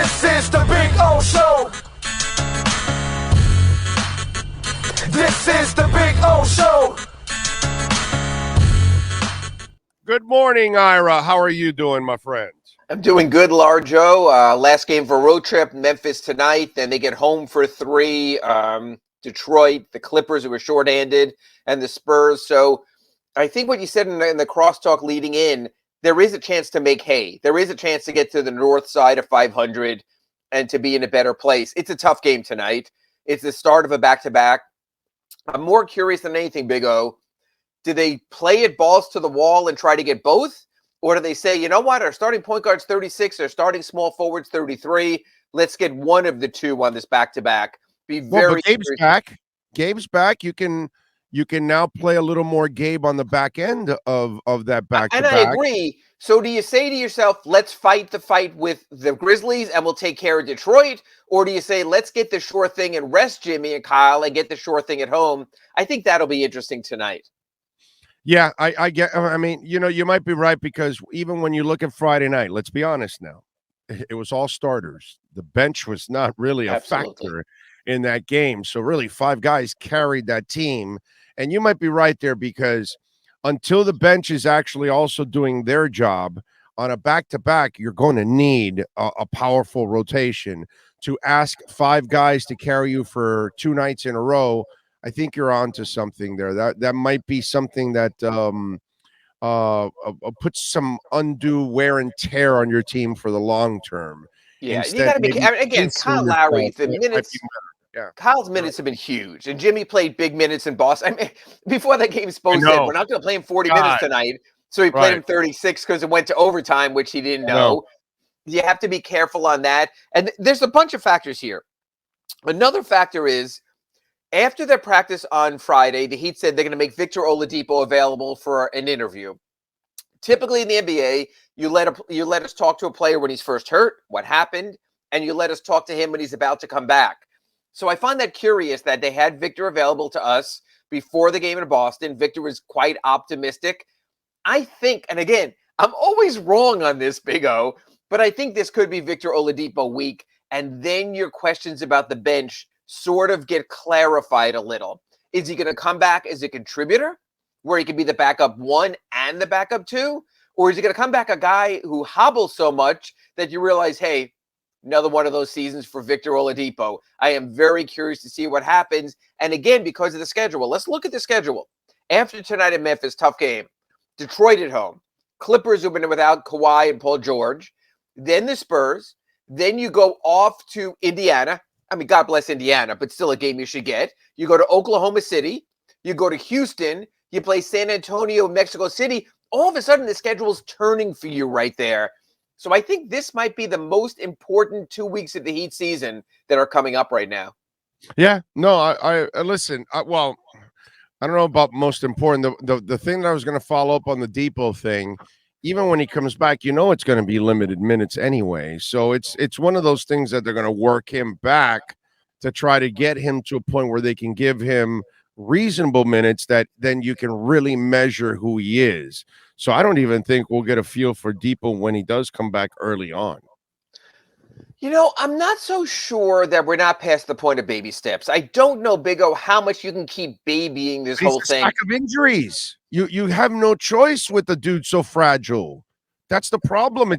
This is the Big O Show. This is the Big O Show. Good morning, Ira. How are you doing, my friend? I'm doing good, Larjo. Last game for a road trip, Memphis tonight. Then they get home for 3. Detroit, the Clippers, who were shorthanded, and the Spurs. So I think what you said in the crosstalk leading in, there is a chance to make hay. There is a chance to get to the north side of 500 and to be in a better place. It's a tough game tonight. It's the start of a back-to-back. I'm more curious than anything, Big O. Do they play it balls to the wall and try to get both? Or do they say, you know what, our starting point guard's 36, our starting small forward's 33. Let's get one of the two on this back-to-back. But Gabe's back. Gabe's back. You can now play a little more Gabe on the back end of that back-to-back. And I agree. So do you say to yourself, let's fight the fight with the Grizzlies and we'll take care of Detroit? Or do you say, let's get the sure thing and rest Jimmy and Kyle and get the sure thing at home? I think that'll be interesting tonight. Yeah, I mean, you might be right, because even when you look at Friday night, let's be honest now, it was all starters. The bench was not really a factor in that game. So really 5 guys carried that team. And you might be right there, because until the bench is actually also doing their job on a back-to-back, you're going to need a powerful rotation. To ask 5 guys to carry you for 2 nights in a row, I think you're on to something there. That might be something that puts some undue wear and tear on your team for the long term. Yeah, you got to be again. Kyle Lowry, the minutes. Yeah, Kyle's minutes have been huge, and Jimmy played big minutes in Boston. I mean, before that game posted, we're not going to play him 40 minutes tonight, so he played him 36 because it went to overtime, which he didn't know. You have to be careful on that, and there's a bunch of factors here. Another factor is, after their practice on Friday, the Heat said they're going to make Victor Oladipo available for an interview. Typically in the NBA, you let us talk to a player when he's first hurt, what happened, and you let us talk to him when he's about to come back. So I find that curious that they had Victor available to us before the game in Boston. Victor was quite optimistic. I think, and again, I'm always wrong on this, Big O, but I think this could be Victor Oladipo week, and then your questions about the bench sort of get clarified a little. Is he going to come back as a contributor, where he can be the backup 1 and the backup 2? Or is he going to come back a guy who hobbles so much that you realize, hey, another one of those seasons for Victor Oladipo? I am very curious to see what happens. And again, because of the schedule, let's look at the schedule. After tonight in Memphis, tough game. Detroit at home. Clippers, who've been without Kawhi and Paul George. Then the Spurs. Then you go off to Indiana. I mean, God bless Indiana, but still a game you should get. You go to Oklahoma City. You go to Houston. You play San Antonio, Mexico City. All of a sudden, the schedule's turning for you right there. So I think this might be the most important 2 weeks of the Heat season that are coming up right now. Yeah, no, I listen. Well, I don't know about most important. The thing that I was going to follow up on the Depot thing, even when he comes back, it's going to be limited minutes anyway. So it's one of those things that they're going to work him back to try to get him to a point where they can give him reasonable minutes that then you can really measure who he is. So I don't even think we'll get a feel for Depot when he does come back early on. I'm not so sure that we're not past the point of baby steps. I don't know, Big O, how much you can keep babying this whole thing. Stack of injuries. You have no choice with the dude so fragile. That's the problem.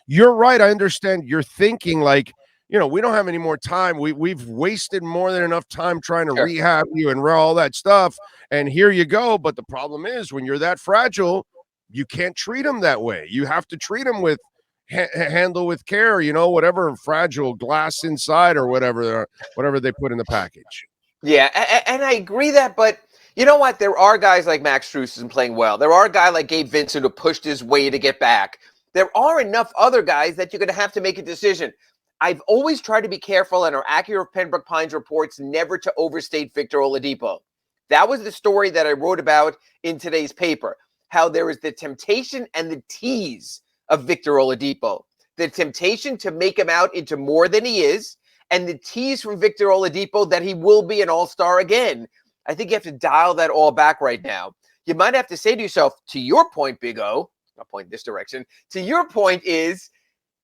You're right. I understand you're thinking like, we don't have any more time. We've wasted more than enough time trying to rehab you and all that stuff. And here you go. But the problem is, when you're that fragile, you can't treat him that way. You have to treat him with handle with care, whatever fragile glass inside or whatever they put in the package. Yeah, and I agree that, but you know what? There are guys like Max Strus who's playing well. There are a guy like Gabe Vincent who pushed his way to get back. There are enough other guys that you're going to have to make a decision. I've always tried to be careful, and our Acura Pembroke Pines reports never to overstate Victor Oladipo. That was the story that I wrote about in today's paper, how there is the temptation and the tease of Victor Oladipo. The temptation to make him out into more than he is, and the tease from Victor Oladipo that he will be an all-star again. I think you have to dial that all back right now. You might have to say to yourself, to your point, Big O, I'll point this direction, to your point is,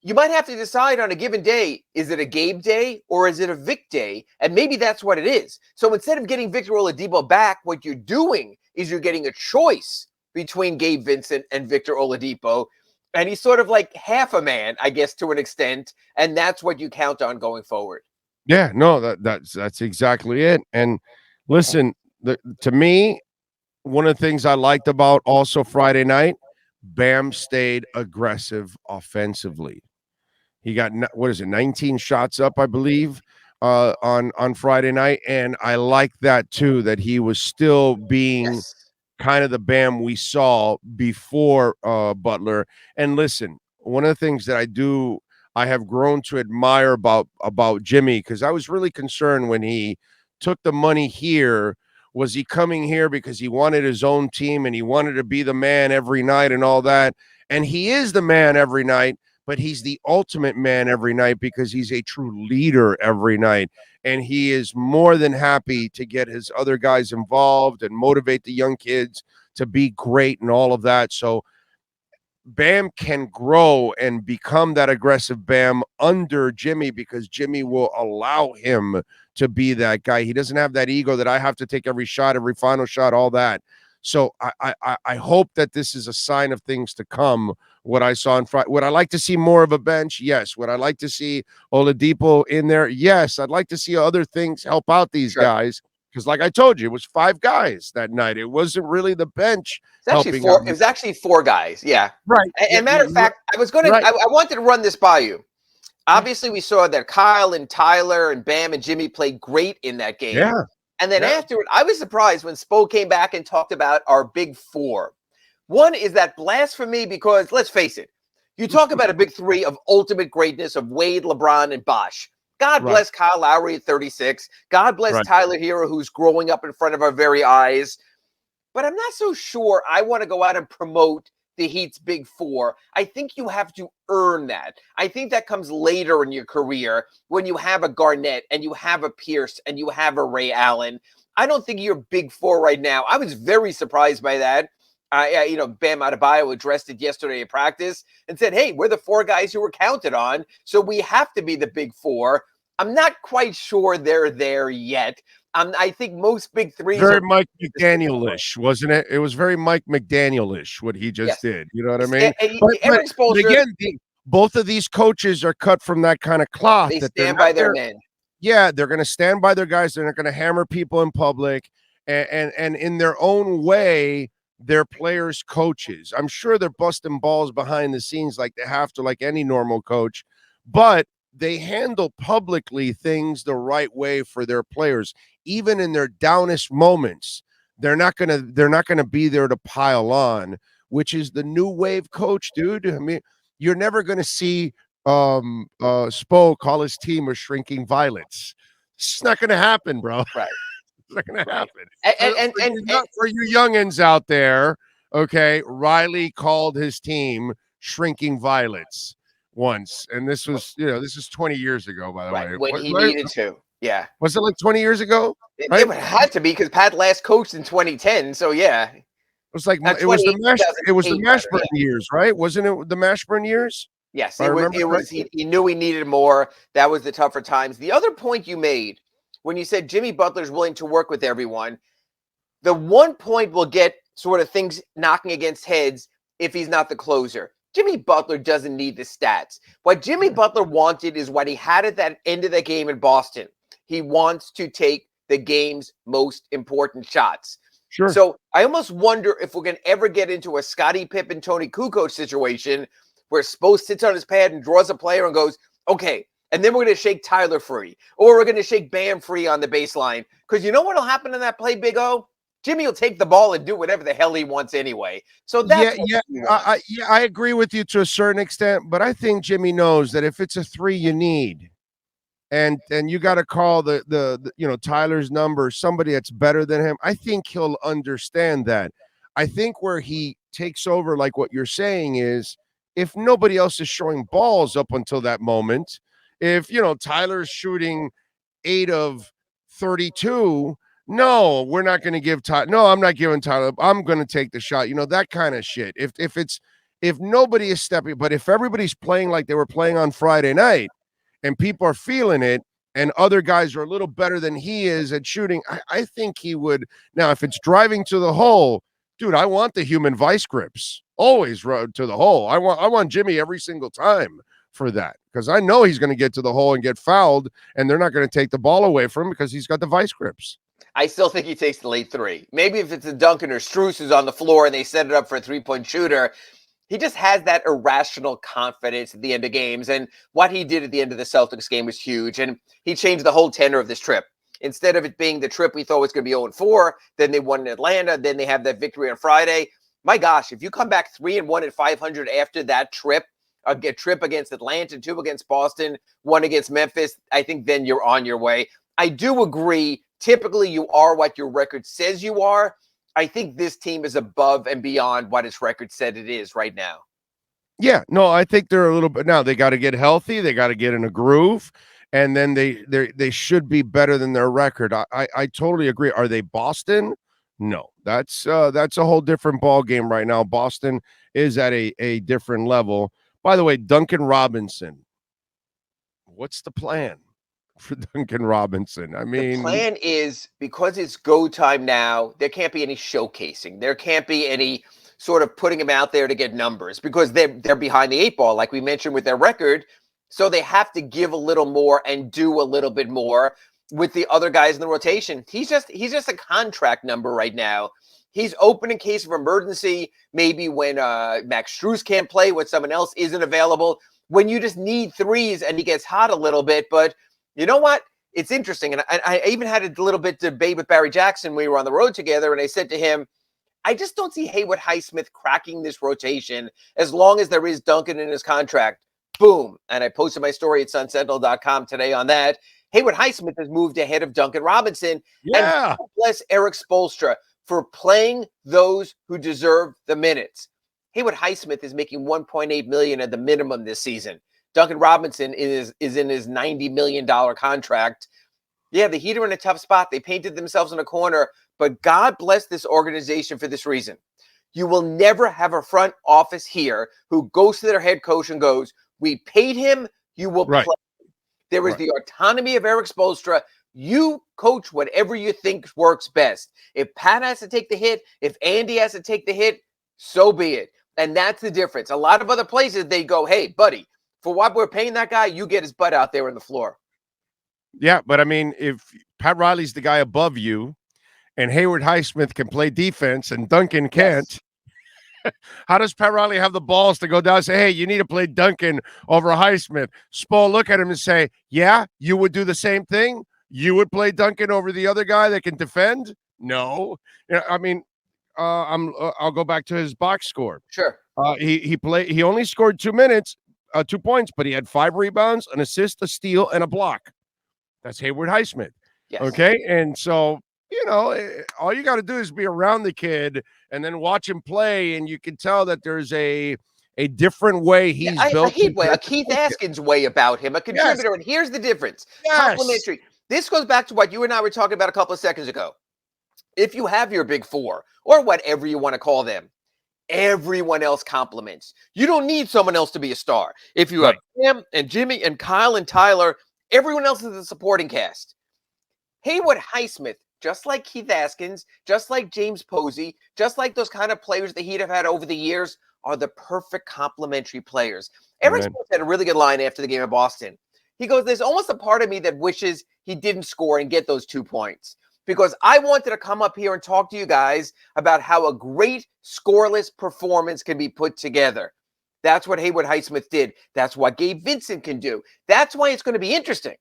you might have to decide on a given day, is it a Gabe day or is it a Vic day? And maybe that's what it is. So instead of getting Victor Oladipo back, what you're doing is you're getting a choice between Gabe Vincent and Victor Oladipo. And he's sort of like half a man, I guess, to an extent. And that's what you count on going forward. Yeah, no, that's exactly it. And listen, to me, one of the things I liked about also Friday night, Bam stayed aggressive offensively. He got 19 shots up, I believe, on Friday night, and I like that too. That he was still being kind of the Bam we saw before Butler. And listen, one of the things that I have grown to admire about Jimmy, because I was really concerned when he took the money here. Was he coming here because he wanted his own team and he wanted to be the man every night and all that? And he is the man every night, but he's the ultimate man every night because he's a true leader every night. And he is more than happy to get his other guys involved and motivate the young kids to be great and all of that. So Bam can grow and become that aggressive Bam under Jimmy because Jimmy will allow him to be that guy. He doesn't have that ego that I have to take every shot, every final shot, all that. So I hope that this is a sign of things to come. What I saw on Friday. Would I like to see more of a bench? Yes. Would I like to see Oladipo in there? Yes. I'd like to see other things help out these guys. Because like I told you, it was 5 guys that night. It wasn't really the bench. It's actually 4. It was actually 4 guys. Yeah. Right. And matter of fact, I was going to, I wanted to run this by you. Obviously, we saw that Kyle and Tyler and Bam and Jimmy played great in that game. Yeah. And then afterward, I was surprised when Spo came back and talked about our big 4. One is that blasphemy because, let's face it, you talk about a big 3 of ultimate greatness of Wade, LeBron, and Bosh. God bless Kyle Lowry at 36. God bless Tyler Hero, who's growing up in front of our very eyes. But I'm not so sure I want to go out and promote the Heat's big 4. I think you have to earn that. I think that comes later in your career when you have a Garnett and you have a Pierce and you have a Ray Allen. I don't think you're big 4 right now. I was very surprised by that. Bam Adebayo addressed it yesterday at practice and said, hey, we're the 4 guys who were counted on, so we have to be the big 4. I'm not quite sure they're there yet. I think most big 3s very Mike McDaniel-ish, wasn't it? It was very Mike McDaniel-ish what he just did. You know what I mean? But again, both of these coaches are cut from that kind of cloth. They stand by their men. Yeah, they're going to stand by their guys. They're not going to hammer people in public, and in their own way, they're players' coaches. I'm sure they're busting balls behind the scenes like they have to, like any normal coach, but they handle publicly things the right way for their players. Even in their downest moments, they're not gonna be there to pile on, which is the new wave coach, dude. I mean, you're never gonna see Spo call his team a shrinking violets. It's not gonna happen, bro. Right. It's not gonna happen. And for you youngins out there, okay, Riley called his team shrinking violets once, and this was, this is 20 years ago, by the way. When he needed to. Yeah. Was it like 20 years ago? It had to be because Pat last coached in 2010. So yeah. It was like it was the Mashburn years, right? Wasn't it the Mashburn years? Yes, it was. He knew he needed more. That was the tougher times. The other point you made when you said Jimmy Butler's willing to work with everyone, the one point will get sort of things knocking against heads if he's not the closer. Jimmy Butler doesn't need the stats. What Jimmy Butler wanted is what he had at that end of the game in Boston. He wants to take the game's most important shots. Sure. So I almost wonder if we're going to ever get into a Scottie Pippen, Tony Kukoc situation where Spo sits on his pad and draws a player and goes, okay, and then we're going to shake Tyler free, or we're going to shake Bam free on the baseline. Because you know what will happen in that play, Big O? Jimmy will take the ball and do whatever the hell he wants anyway. So that's I agree with you to a certain extent, but I think Jimmy knows that if it's a 3 you need, and you got to call the Tyler's number, somebody that's better than him, I think he'll understand that. I think where he takes over, like what you're saying, is if nobody else is showing balls up until that moment, if Tyler's shooting 8 of 32. No, we're not going to give Tyler. No, I'm not giving Tyler. I'm going to take the shot. That kind of shit. If it's if nobody is stepping, but if everybody's playing like they were playing on Friday night and people are feeling it and other guys are a little better than he is at shooting, I think he would. Now, if it's driving to the hole, dude, I want the human vice grips. Always road to the hole. I want Jimmy every single time for that because I know he's going to get to the hole and get fouled, and they're not going to take the ball away from him because he's got the vice grips. I still think he takes the late three. Maybe if it's a Duncan or Strus who's on the floor and they set it up for a three-point shooter, he just has that irrational confidence at the end of games. And what he did at the end of the Celtics game was huge. And he changed the whole tenor of this trip. Instead of it being the trip we thought was going to be 0-4, then they won in Atlanta, then they have that victory on Friday. My gosh, if you come back 3-1 at 500 after that trip, a trip against Atlanta, 2 against Boston, 1 against Memphis, I think then you're on your way. I do agree. Typically, you are what your record says you are. I think this team is above and beyond what its record said it is right now. Yeah, no, I think they're a little bit now. They got to get healthy. They got to get in a groove, and then they should be better than their record. I totally agree. Are they Boston? No, that's a whole different ball game right now. Boston is at a different level. By the way, Duncan Robinson. What's the plan for Duncan Robinson? I mean, the plan is because it's go time now, there can't be any showcasing. There can't be any sort of putting him out there to get numbers because they're behind the 8 ball, like we mentioned with their record. So they have to give a little more and do a little bit more with the other guys in the rotation. He's just a contract number right now. He's open in case of emergency, maybe when Max Strus can't play, when someone else isn't available, when you just need threes and he gets hot a little bit. But you know what? It's interesting. And I even had a little bit debate with Barry Jackson when we were on the road together. And I said to him, I just don't see Haywood Highsmith cracking this rotation as long as there is Duncan in his contract. Boom. And I posted my story at sunsentinel.com today on that. Haywood Highsmith has moved ahead of Duncan Robinson. Yeah. And bless Eric Spoelstra for playing those who deserve the minutes. Haywood Highsmith is making $1.8 million at the minimum this season. Duncan Robinson is in his $90 million contract. Yeah, the Heat are in a tough spot. They painted themselves in a corner, but God bless this organization for this reason. You will never have a front office here who goes to their head coach and goes, we paid him, you will play. There is the autonomy of Eric Spoelstra. You coach whatever you think works best. If Pat has to take the hit, if Andy has to take the hit, so be it. And that's the difference. A lot of other places, they go, hey, buddy, for what we're paying that guy, you get his butt out there on the floor. Yeah, but I mean, if Pat Riley's the guy above you and Haywood Highsmith can play defense and Duncan can't, how does Pat Riley have the balls to go down and say, hey, you need to play Duncan over Highsmith? Spo look at him and say, yeah, you would do the same thing? You would play Duncan over the other guy that can defend? No. I mean, I'll go back to his box score. Sure. He only scored 2 minutes, 2 points, but he had 5 rebounds, an assist, a steal, and a block. That's Haywood Highsmith. Yes. Okay. And so, all you got to do is be around the kid and then watch him play. And you can tell that there's a different way he's built. A Keith Askins way about him, a contributor. Yes. And here's the difference. Yes. Complimentary. This goes back to what you and I were talking about a couple of seconds ago. If you have your big four or whatever you want to call them, everyone else compliments. You don't need someone else to be a star. If you have him and Jimmy and Kyle and Tyler, everyone else is a supporting cast. Haywood Highsmith, just like Keith Askins, just like James Posey, just like those kind of players the Heat have had over the years, are the perfect complementary players. Eric Spoelstra had a really good line after the game of Boston. He goes, there's almost a part of me that wishes he didn't score and get those 2 points, because I wanted to come up here and talk to you guys about how a great scoreless performance can be put together. That's what Haywood Highsmith did. That's what Gabe Vincent can do. That's why it's going to be interesting.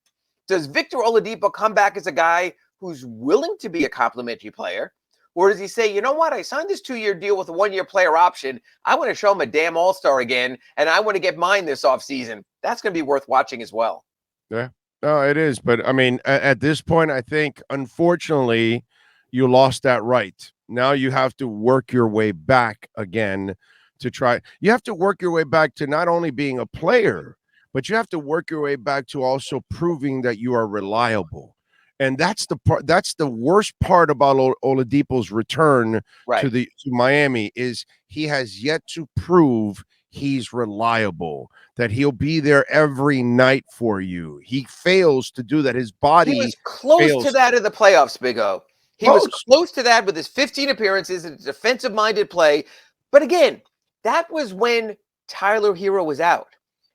Does Victor Oladipo come back as a guy who's willing to be a complimentary player? Or does he say, you know what? I signed this 2-year deal with a 1-year player option. I want to show him a damn all-star again, and I want to get mine this offseason. That's going to be worth watching as well. Yeah, no, it is. But, I mean, at this point, I think, unfortunately, you lost that right. Now you have to work your way back again to try. You have to work your way back to not only being a player, but you have to work your way back to also proving that you are reliable. And that's the part. That's the worst part about Oladipo's return to Miami is he has yet to prove he's reliable, that he'll be there every night for you. He fails to do that. His body. He was close to that in the playoffs, Big O. He was close to that with his 15 appearances and defensive-minded play. But again, that was when Tyler Hero was out.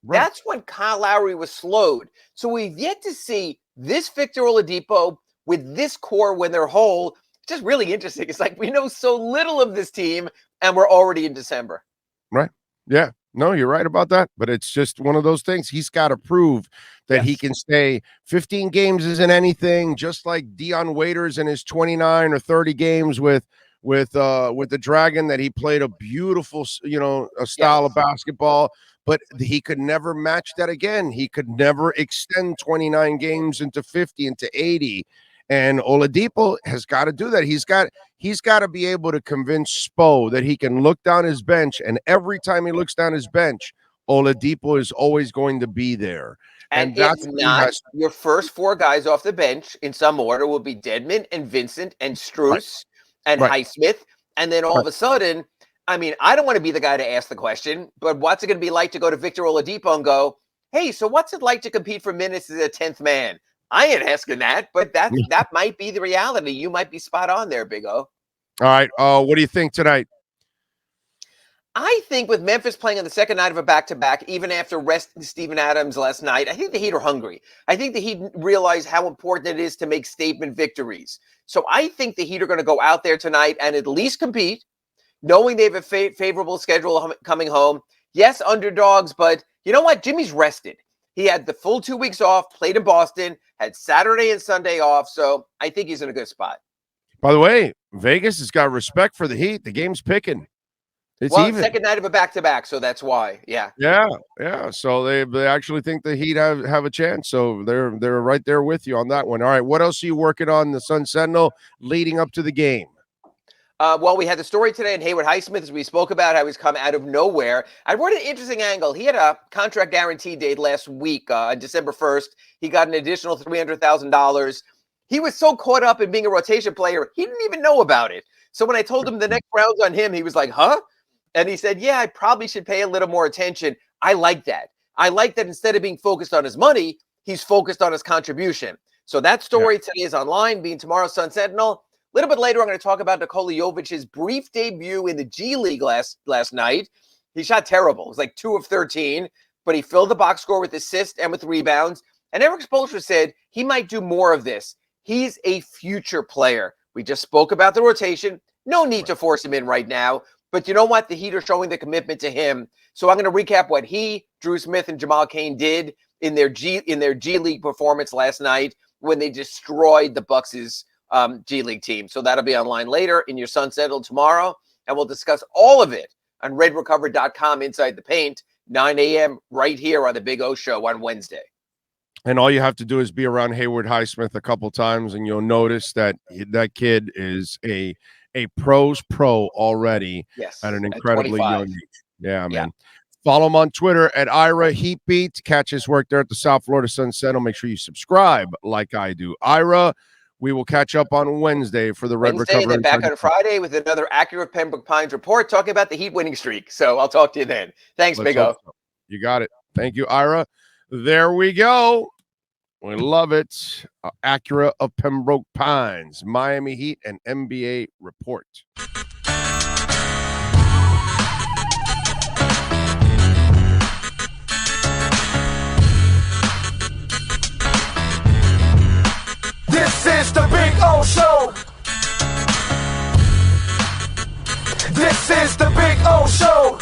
Right. That's when Kyle Lowry was slowed. So we've yet to see this Victor Oladipo with this core when they're whole. It's just really interesting. It's like we know so little of this team, and we're already in December. Right. Yeah. No, you're right about that. But it's just one of those things. He's got to prove that he can stay. 15 games isn't anything, just like Dion Waiters in his 29 or 30 games with the Dragon, that he played a beautiful, a style of basketball. But he could never match that again. He could never extend 29 games into 50, into 80. And Oladipo has got to do that. He's got to be able to convince Spo that he can look down his bench, and every time he looks down his bench, Oladipo is always going to be there. And that's not your first four guys off the bench in some order will be Dedmon and Vincent and Strus and Highsmith. And then all of a sudden, I mean, I don't want to be the guy to ask the question, but what's it going to be like to go to Victor Oladipo and go, hey, so what's it like to compete for minutes as a 10th man? I ain't asking that, but that might be the reality. You might be spot on there, Big O. All right. What do you think tonight? I think with Memphis playing on the second night of a back-to-back, even after resting Steven Adams last night, I think the Heat are hungry. I think the Heat realize how important it is to make statement victories. So I think the Heat are going to go out there tonight and at least compete, knowing they have a favorable schedule coming home. Yes, underdogs, but you know what? Jimmy's rested. He had the full 2 weeks off, played in Boston, had Saturday and Sunday off, so I think he's in a good spot. By the way, Vegas has got respect for the Heat. The game's picking. It's even. Second night of a back-to-back, so that's why. Yeah. So they actually think the Heat have a chance. So they're right there with you on that one. All right, what else are you working on the Sun Sentinel leading up to the game? Well, we had the story today in Haywood Highsmith, as we spoke about how he's come out of nowhere. I wrote an interesting angle. He had a contract guarantee date last week on December 1st. He got an additional $300,000. He was so caught up in being a rotation player, he didn't even know about it. So when I told him the next round's on him, he was like, huh? And he said, yeah, I probably should pay a little more attention. I like that. I like that instead of being focused on his money, he's focused on his contribution. So that story today is online, being tomorrow's Sun Sentinel. A little bit later, I'm going to talk about Nikola Jovic's brief debut in the G League last night. He shot terrible. It was like 2 of 13, but he filled the box score with assists and with rebounds. And Eric Spoelstra said he might do more of this. He's a future player. We just spoke about the rotation. No need to force him in right now. But you know what? The Heat are showing the commitment to him. So I'm going to recap what he, Drew Smith, and Jamal Cain did in their G League performance last night when they destroyed the Bucks' G League team. So that'll be online later in your Sun Sentinel tomorrow. And we'll discuss all of it on redrecover.com Inside the Paint, 9 a.m. right here on the Big O Show on Wednesday. And all you have to do is be around Haywood Highsmith a couple times, and you'll notice that that kid is a pro's pro already at an incredibly young age. Yeah, man. Follow him on Twitter at Ira Heatbeat. Catch his work there at the South Florida Sun Sentinel. Make sure you subscribe like I do. Ira, we will catch up on Wednesday for the Red Recovery. And then back on Friday with another Acura Pembroke Pines report talking about the Heat winning streak. So I'll talk to you then. Thanks, Big O. You got it. Thank you, Ira. There we go. We love it. Acura of Pembroke Pines, Miami Heat, and NBA report. This is the Big O Show. This is the Big O Show.